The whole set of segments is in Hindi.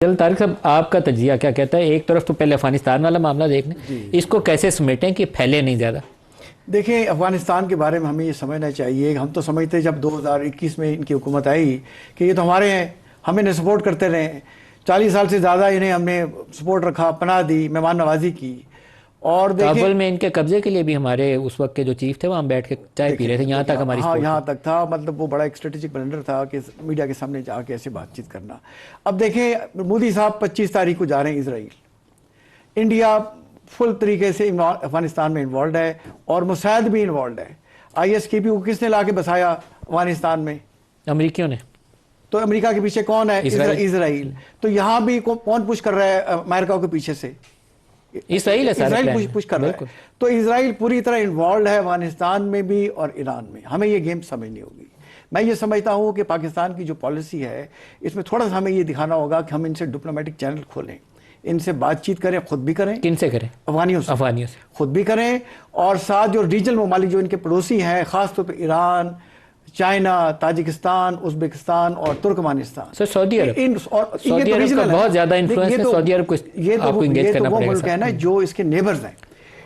चल तारिक साहब, आपका तजिया क्या कहता है? एक तरफ तो पहले अफगानिस्तान वाला मामला देख लें, इसको कैसे समेटें कि फैले नहीं ज़्यादा। देखिए, अफगानिस्तान के बारे में हमें ये समझना चाहिए। हम तो समझते जब 2021 में इनकी हुकूमत आई कि ये तो हमारे हैं, हम इन्हें सपोर्ट करते रहे। 40 साल से ज़्यादा इन्हें हमने सपोर्ट रखा, पनाह दी, मेहमान नवाजी की। और काबुल में इनके कब्जे के लिए भी हमारे उस वक्त के जो चीफ थे वहाँ बैठ के चाय पी रहे थे, यहाँ तक हमारी हाँ, यहाँ तक था। मतलब वो बड़ा एक स्ट्रेटेजिक ब्लंडर था कि मीडिया के सामने जाके ऐसे बातचीत करना। अब देखें, मोदी साहब 25 तारीख को जा रहे हैं इसराइल। इंडिया फुल तरीके से अफगानिस्तान में इन्वॉल्व है और मुसैद भी इन्वॉल्व है। ISKP को किसने ला के बसाया अफगानिस्तान में? अमरीकियों ने। तो अमेरिका के पीछे कौन है? इसराइल। तो यहाँ भी कौन पुश कर रहा है अमेरिका के पीछे से? इसराइल पुश कर रहा है। तो इसराइल पूरी तरह इन्वॉल्व है अफगानिस्तान में भी और ईरान में। हमें ये गेम समझनी होगी। मैं ये समझता हूँ कि पाकिस्तान की जो पॉलिसी है, इसमें थोड़ा सा हमें ये दिखाना होगा कि हम इनसे डिप्लोमेटिक चैनल खोलें, इनसे बातचीत करें, खुद भी करें। किन से करें? अफगानियों से खुद भी करें, और साथ जो रीजनल ममालिक जो इनके पड़ोसी हैं, खासतौर पर ईरान, चाइना, ताजिकिस्तान, उज्बेकिस्तान और तुर्कमानिस्तान। सर, सऊदी अरब का बहुत ज्यादा इन्फ्लुएंस है। सऊदी अरब को आपको एंगेज करना पड़ेगा। मुल्क है ना जो इसके नेबर्स हैं,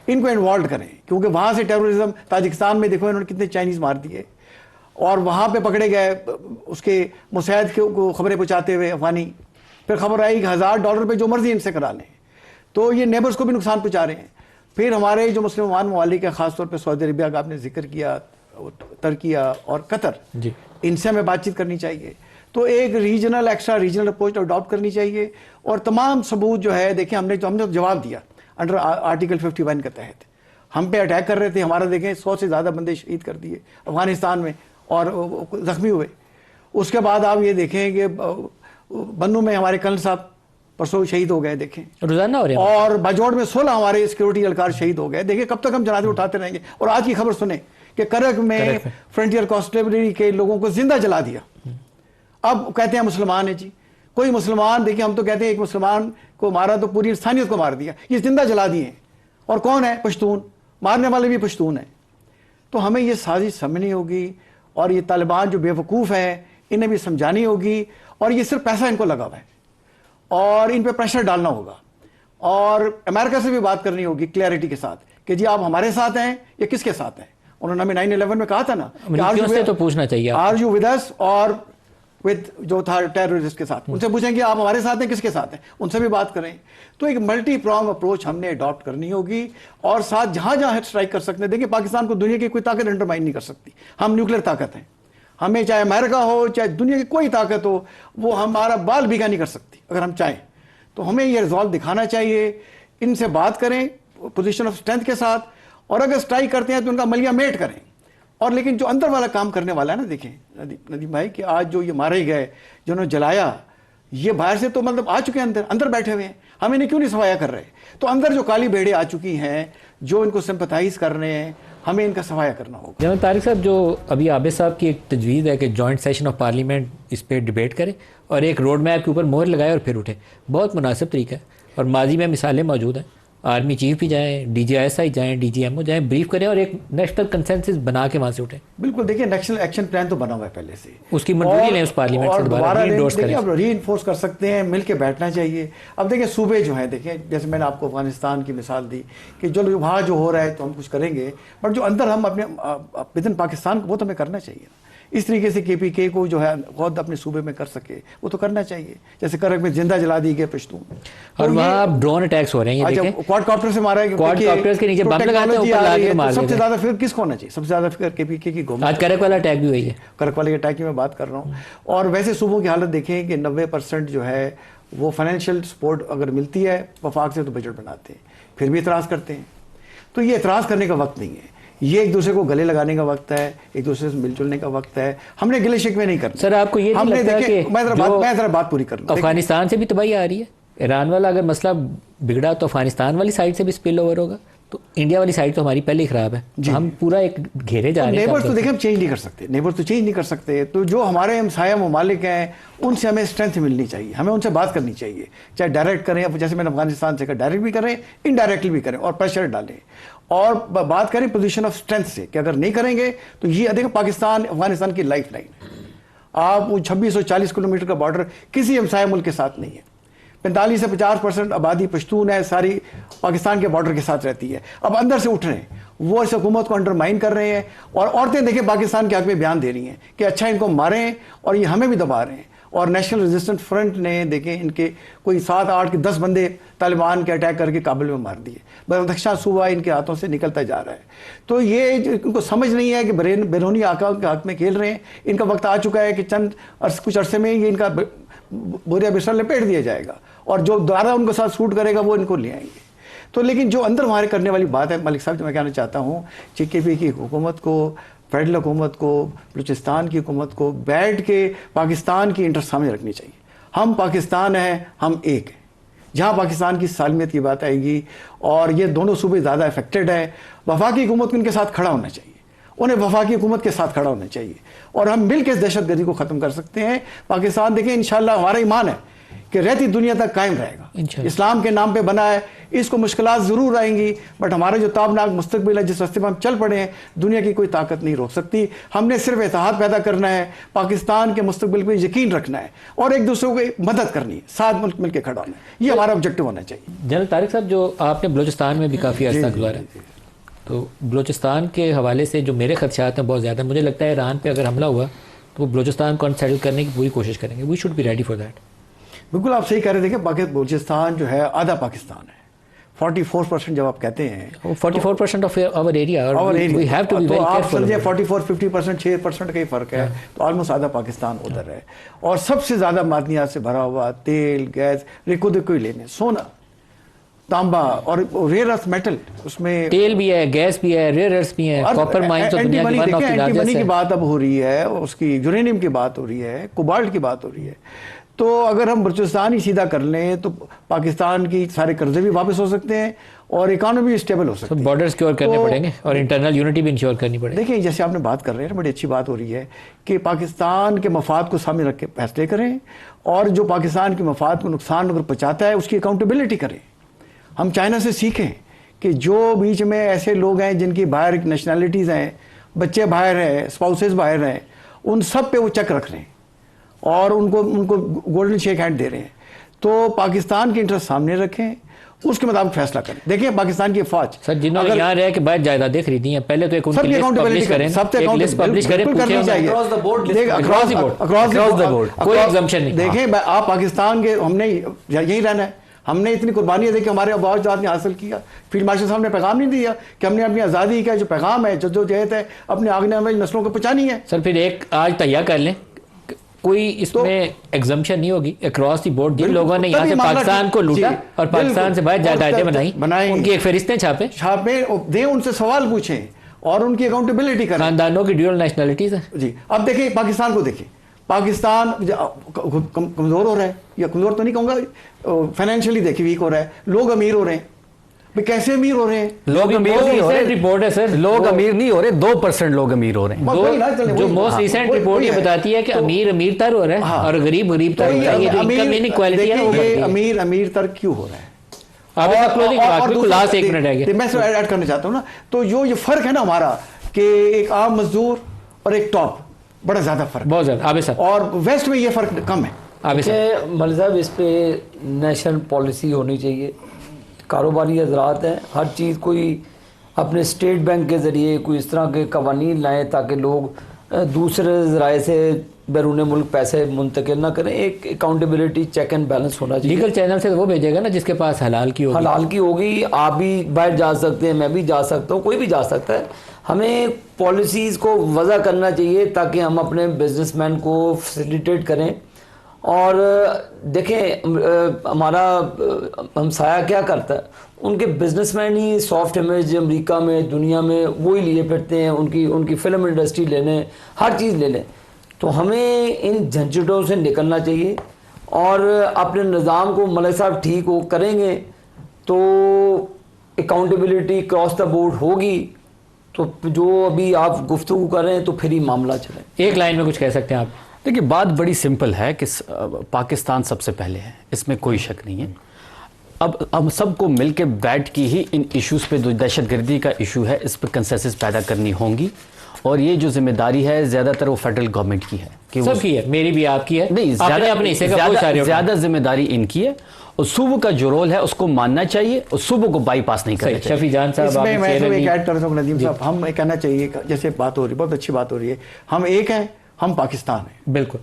इनको इन्वॉल्व करें, क्योंकि वहां से टेररिज्म, ताजिकिस्तान में देखो इन्होंने कितने चाइनीज मार दिए, और वहां पे पकड़े गए उसके मुसैद को खबरें पहुंचाते हुए अफगानी। फिर खबर आई कि $1000 पे जो मर्जी इनसे करा लें। तो ये नेबर्स को भी नुकसान पहुंचा रहे हैं। फिर हमारे जो मुसलमान ममालिक है, खासतौर पर सऊदी अरबिया का आपने जिक्र किया, तुर्किया और कतर, इनसे हमें बातचीत करनी चाहिए। तो एक regional extra regional approach adopt करनी चाहिए। और तमाम सबूत जो है, देखिए हमने तो जवाब दिया अंडर आर्टिकल 51 के तहत। हम पे अटैक कर रहे थे, हमारा देखें 100 से ज़्यादा बंदे शहीद कर दिए अफगानिस्तान में और ज़ख्मी हुए। उसके बाद आप ये देखें कि बन्नू में हमारे कर्नल साहब परसों शहीद हो गए, देखें रोजाना हो रहे हैं। और बाजौड़ में 16 हमारे सिक्योरिटी एहलकार शहीद हो गए। देखिए कब तक हम जनाजे उठाते रहेंगे। और आज की खबर सुने कि करक में फ्रंटियर कॉन्स्टेबलरी के लोगों को जिंदा जला दिया। अब कहते हैं मुसलमान है जी। कोई मुसलमान, देखिए हम तो कहते हैं एक मुसलमान को मारा तो पूरी इंसानियत को मार दिया, ये जिंदा जला दिए। और कौन है? पश्तून। मारने वाले भी पश्तून है। तो हमें ये साजिश समझनी होगी, और ये तालिबान जो बेवकूफ़ है इन्हें भी समझानी होगी। और ये सिर्फ पैसा इनको लगा हुआ है, और इन पे प्रेशर डालना होगा। और अमेरिका से भी बात करनी होगी क्लैरिटी के साथ कि जी आप हमारे साथ हैं या किसके साथ हैं। उन्होंने हमें 9/11 में कहा था ना, से तो पूछना चाहिए, आर यू विद अस और विद जो था टेररिस्ट के साथ। उनसे पूछेंगे आप हमारे साथ हैं किसके साथ हैं, उनसे भी बात करें। तो एक मल्टी प्रॉन्ग अप्रोच हमने अडॉप्ट करनी होगी, और साथ जहां जहां स्ट्राइक कर सकते हैं। देखिए पाकिस्तान को दुनिया की कोई ताकत अंडरमाइन नहीं कर सकती। हम न्यूक्लियर ताकत हैं। हमें चाहे अमेरिका हो, चाहे दुनिया की कोई ताकत हो, वो हमारा बाल भीगा नहीं कर सकती अगर हम चाहें। तो हमें ये रिजॉल्व दिखाना चाहिए। इनसे बात करें पोजीशन ऑफ स्ट्रेंथ के साथ, और अगर स्ट्राइक करते हैं तो उनका मलिया मेट करें। और लेकिन जो अंदर वाला काम करने वाला है ना, देखें नदीम भाई कि आज जो ये मारे गए, जिन्होंने जलाया, ये बाहर से तो मतलब आ चुके हैं, अंदर बैठे हुए हैं। हम इन्हें क्यों नहीं सफाया कर रहे? तो अंदर जो काली भेड़े आ चुकी हैं, जो इनको सिंपथाइज कर रहे हैं, हमें इनका सफाया करना होगा। जनरल तारिक साहब, जो अभी आबिद साहब की एक तजवीज़ है कि जॉइंट सेशन ऑफ पार्लियामेंट इस पर डिबेट करे और एक रोड मैप के ऊपर मोहर लगाए और फिर उठे, बहुत मुनासिब तरीका है। और माजी में मिसालें मौजूद हैं। आर्मी चीफ भी जाएँ, DGISI जाएँ, DGMO जाएँ, ब्रीफ करें और एक नेशनल कंसेंसस बना के वहाँ से उठे। बिल्कुल, देखिए नेशनल एक्शन प्लान तो बना हुआ है पहले से, उसकी मंजूरी लें उस पार्लियामेंट से, दोबारा रीइंडोर्स करें। अब रीइंफोर्स कर सकते हैं, मिल के बैठना चाहिए। अब देखिए सूबे जो हैं, देखिए जैसे मैंने आपको अफगानिस्तान की मिसाल दी कि जो वहाँ जो हो रहा है तो हम कुछ करेंगे, बट जो अंदर हम अपने विद इन पाकिस्तान वो तो हमें करना चाहिए। इस तरीके से KPK को जो है खुद अपने सूबे में कर सके, वो तो करना चाहिए। जैसे करक में जिंदा जला दी गए पश्तून, और वहाँ ड्रोन अटैक्स हो रहे हैं। अच्छा, क्वाडकॉप्टर से मारा है, क्वाडकॉप्टर के नीचे बम लगाते हैं, ऊपर लाके मार देते हैं। सबसे ज्यादा फिर किसको होना चाहिए? सबसे ज्यादा फिर KPK की गवर्नमेंट। आज करक वाला अटैक भी हुई है। करक वाले अटैक की मैं बात कर रहा हूँ। और वैसे सूबों की हालत देखें कि 90% जो है वो फाइनेंशियल सपोर्ट अगर मिलती है वफाक से तो बजट बनाते हैं, फिर भी इतराज़ करते हैं। तो ये इतराज़ करने का वक्त नहीं है, ये एक दूसरे को गले लगाने का वक्त है, एक दूसरे से मिलजुलने का वक्त है। हमने गिले शिकवे नहीं करना। सर, आपको ये हमने लगता है कि मैं जरा बात पूरी कर लूं। अफगानिस्तान से भी तबाही आ रही है। ईरान वाला अगर मसला बिगड़ा तो अफगानिस्तान वाली साइड से भी स्पिल ओवर होगा। तो इंडिया वाली साइड तो हमारी पहले ही खराब है, तो हम पूरा एक घेरे जा रहे हैं। नेबर्स तो देखिए हम चेंज नहीं कर सकते, नेबर्स तो चेंज नहीं कर सकते। तो जो हमारे हमसाया ममालिक हैं उनसे हमें स्ट्रेंथ मिलनी चाहिए, हमें उनसे बात करनी चाहिए, चाहे डायरेक्ट करें, जैसे मैंने अफगानिस्तान से कहा, डायरेक्ट भी करें, इनडायरेक्टली भी करें, और प्रेशर डालें। और बात करें पोजीशन ऑफ स्ट्रेंथ से कि अगर नहीं करेंगे तो ये देखो पाकिस्तान अफगानिस्तान की लाइफ लाइन, आप वो 2640 किलोमीटर का बॉर्डर किसी हमसाया मुल्क के साथ नहीं है। 45 से 50% आबादी पश्तून है, सारी पाकिस्तान के बॉर्डर के साथ रहती है। अब अंदर से उठ रहे हैं, वो इस हुकूमत को अंडरमाइन कर रहे हैं, और औरतें देखें पाकिस्तान के हक में बयान दे रही हैं कि अच्छा इनको मारें, और ये हमें भी दबा रहे हैं। और नेशनल रेजिस्टेंस फ्रंट ने देखें इनके कोई 7, 8 के 10 बंदे तालिबान के अटैक करके काबुल में मार दिए। बदख्शां सूबा इनके हाथों से निकलता जा रहा है। तो ये इनको समझ नहीं है कि बैरूनी आका के हक में खेल रहे हैं। इनका वक्त आ चुका है कि कुछ अरसे में ये इनका बोरिया बिस्तर लपेट दिया जाएगा, और जो दोबारा उनको साथ सूट करेगा वो इनको ले आएंगे। तो लेकिन जो अंदर हमारे करने वाली बात है मलिक साहब, जो मैं कहना चाहता हूँ, JKP की हुकूमत को, फेडरल हुकूमत को, बलूचिस्तान की हुकूमत को बैठ के पाकिस्तान की इंटरेस्ट सामने रखनी चाहिए। हम पाकिस्तान हैं, हम एक हैं। जहाँ पाकिस्तान की सालमियत की बात आएगी, और ये दोनों सूबे ज़्यादा अफेक्टेड हैं, वफाकी हुकूमत को इनके साथ खड़ा होना चाहिए, उन्हें वफाकी हुकूमत के साथ खड़ा होना चाहिए, और हम मिल के इस दहशतगर्दी को ख़त्म कर सकते हैं। पाकिस्तान देखें, इंशाअल्लाह हमारा ईमान है कि रहती दुनिया तक कायम रहेगा। इस्लाम के नाम पे बना है, इसको मुश्किलात ज़रूर आएंगी, बट हमारा जो ताबनाक मुस्तकबिल है, जिस रास्ते पर हम चल पड़े हैं, दुनिया की कोई ताकत नहीं रोक सकती। हमने सिर्फ इत्तेहाद पैदा करना है, पाकिस्तान के मुस्तकबिल पर यकीन रखना है, और एक दूसरे को मदद करनी है, साथ मुल्क मिल के खड़ा होना है। ये हमारा ऑब्जेक्टिव होना चाहिए। जनरल तारिक साहब, जो आपने बलूचिस्तान में भी काफ़ी अर्सा गुजारा है, तो बलूचिस्तान के हवाले से जो मेरे खदशात हैं बहुत ज़्यादा, मुझे लगता है ईरान पे अगर हमला हुआ तो वो बलूचिस्तान को अनसेटल करने की पूरी कोशिश करेंगे। We should be ready for that. बिल्कुल आप सही कह रहे थे कि बलूचिस्तान जो है आधा पाकिस्तान है। 44% जब आप कहते हैं, 44% ऑफ आवर एरिया, और we have to be very आप केयरफुल। समझिए 44-50%, 6% का ही फर्क है, तो ऑलमोस्ट आधा पाकिस्तान उधर है। और सबसे ज़्यादा मादनियात से भरा हुआ तेल, गैस, रिको ही लेने, सोना, तांबा और रेयर अर्थ मेटल, उसमें तेल भी है, गैस भी है, रेयर अर्थ भी है, कॉपर माइन तो दुनिया की one of the largest antimony है। की बात अब हो रही है, उसकी यूरेनियम की बात हो रही है, कोबाल्ट की बात हो रही है। तो अगर हम बलूचिस्तान ही सीधा कर लें तो पाकिस्तान की सारे कर्जे भी वापस हो सकते हैं, और इकानमी भी स्टेबल हो सकती है। बॉर्डर सिक्योर करने पड़ेंगे, और इंटरनल यूनिटी भी इंश्योर करनी पड़ेगी। देखिए, जैसे आपने बात कर रहे हैं, बड़ी अच्छी बात हो रही है कि पाकिस्तान के मफाद को सामने रख के फैसले करें, और जो पाकिस्तान के मफाद को नुकसान अगर पहुँचाता है उसकी अकाउंटेबिलिटी करें। हम चाइना से सीखें कि जो बीच में ऐसे लोग हैं जिनकी बाहर नेशनैलिटीज़ हैं, बच्चे बाहर हैं, स्पाउसेस बाहर हैं, उन सब पे वो चेक रख रहे हैं, और उनको गोल्डन शेक हैंड दे रहे हैं। तो पाकिस्तान के इंटरेस्ट सामने रखें, उसके मुताबिक फैसला करें। देखिए, पाकिस्तान की फौज, सर, जिन्होंने यहाँ रह के बाहर जायदादें खरीदी हैं, पहले तो एक उनकी लिस्ट पब्लिश करें, सबसे लिस्ट पब्लिश करें, करनी चाहिए, across the board, across the board, कोई एग्जम्पशन नहीं। देखें, आप पाकिस्तान के, हमने यही रहना है, हमने इतनी कुर्बानियाँ देखी, हमारे आवाज़ ने हासिल किया। फील्ड मार्शल साहब ने पैगाम नहीं दिया कि हमने अपनी आज़ादी का जो पैगाम है, जद्दोजहद है, अपने आगे वाली नस्लों को पहुँचानी है। सर, फिर एक आज तैयार कर लें, कोई इसमें एग्जम्पशन नहीं होगी। अक्रॉस दी बोर्ड जिन लोगों ने यहाँ से पाकिस्तान को लूटा और पाकिस्तान से बाहर जायदादें बनाई, उनकी एक फहरिस्तें छापे दें, उनसे सवाल पूछें, और उनकी अकाउंटेबिलिटी करें। खानदानों की ड्यूअल नेशनलिटीज है जी। अब देखिए पाकिस्तान को, देखिए पाकिस्तान कमज़ोर हो रहा है, या कमज़ोर तो नहीं कहूँगा, फाइनेंशियली देखिए वीक हो रहा है, लोग अमीर हो रहे हैं। कैसे अमीर हो रहे हैं? लोग अमीर नहीं हो रहे, रिपोर्ट है सर, लोग अमीर नहीं हो रहे, 2% लोग अमीर हो रहे हैं। जो मोस्ट रिसेंट रिपोर्ट ये बताती है कि अमीर अमीर तर हो रहा है और गरीब गरीब तर हो रहा है। ये जो इनकम इनइक्वालिटी है, ये अमीर अमीर तर क्यों हो रहा है? लास्ट 1 मिनट है, मैं ऐड करना चाहता हूँ ना, तो ये फर्क है ना हमारा, कि एक आम मजदूर और एक टॉप, बड़ा ज्यादा फर्क, बहुत ज्यादा। आबे सर, और वेस्ट में ये फर्क कम है। आबे सर, मलिक साहब, इस पे नेशनल पॉलिसी होनी चाहिए। कारोबारी हजरात हैं, हर चीज़ कोई अपने स्टेट बैंक के ज़रिए कोई इस तरह के कवानीन लाएँ ताकि लोग दूसरे ज़राए से बैरून मुल्क पैसे मुंतकिल ना करें। एक अकाउंटेबिलिटी, चेक एंड बैलेंस होना चाहिए। लीगल चैनल से वो भेजेगा ना जिसके पास हलाल की होगी। हलाल की होगी, आप भी बाहर जा सकते हैं, मैं भी जा सकता हूँ, कोई भी जा सकता है। हमें पॉलिसीज़ को वज़ा करना चाहिए ताकि हम अपने बिजनेसमैन को फैसिलिटेट करें। और देखें, हमारा हमसाया क्या करता है, उनके बिजनेसमैन ही सॉफ्ट इमेज अमेरिका में, दुनिया में वही लिए फिरते हैं, उनकी फिल्म इंडस्ट्री ले लें, हर चीज़ ले लें। तो हमें इन झंझटों से निकलना चाहिए और अपने निज़ाम को मलिक साहब ठीक हो करेंगे तो अकाउंटेबिलिटी क्रॉस द बोर्ड होगी। तो जो अभी आप गुफ्तगू कर रहे हैं तो फिर ही मामला चले। एक लाइन में कुछ कह सकते हैं आप? देखिए, बात बड़ी सिंपल है कि पाकिस्तान सबसे पहले है, इसमें कोई शक नहीं है। अब सबको मिलकर बैठ के ही इन इश्यूज़ पे, जो दहशतगर्दी का इशू है, इस पर कंसेंसस पैदा करनी होंगी और ये जो जिम्मेदारी है ज़्यादातर वो फेडरल गवर्नमेंट की है कि वो सबकी है, मेरी भी आपकी है, नहीं, आपने अपने हिस्से का बहुत सारे ज़्यादा जिम्मेदारी इनकी है और सूबे का जो रोल है उसको मानना चाहिए और सूबे को बाईपास नहीं करना चाहिए। शफी जान साहब, इसमें मैं तो एक आप ऐड कर सकूँ नदीम साहब, हम कहना चाहिए, जैसे बात हो रही है, बहुत अच्छी बात हो रही है, हम एक हैं, हम पाकिस्तान हैं। बिल्कुल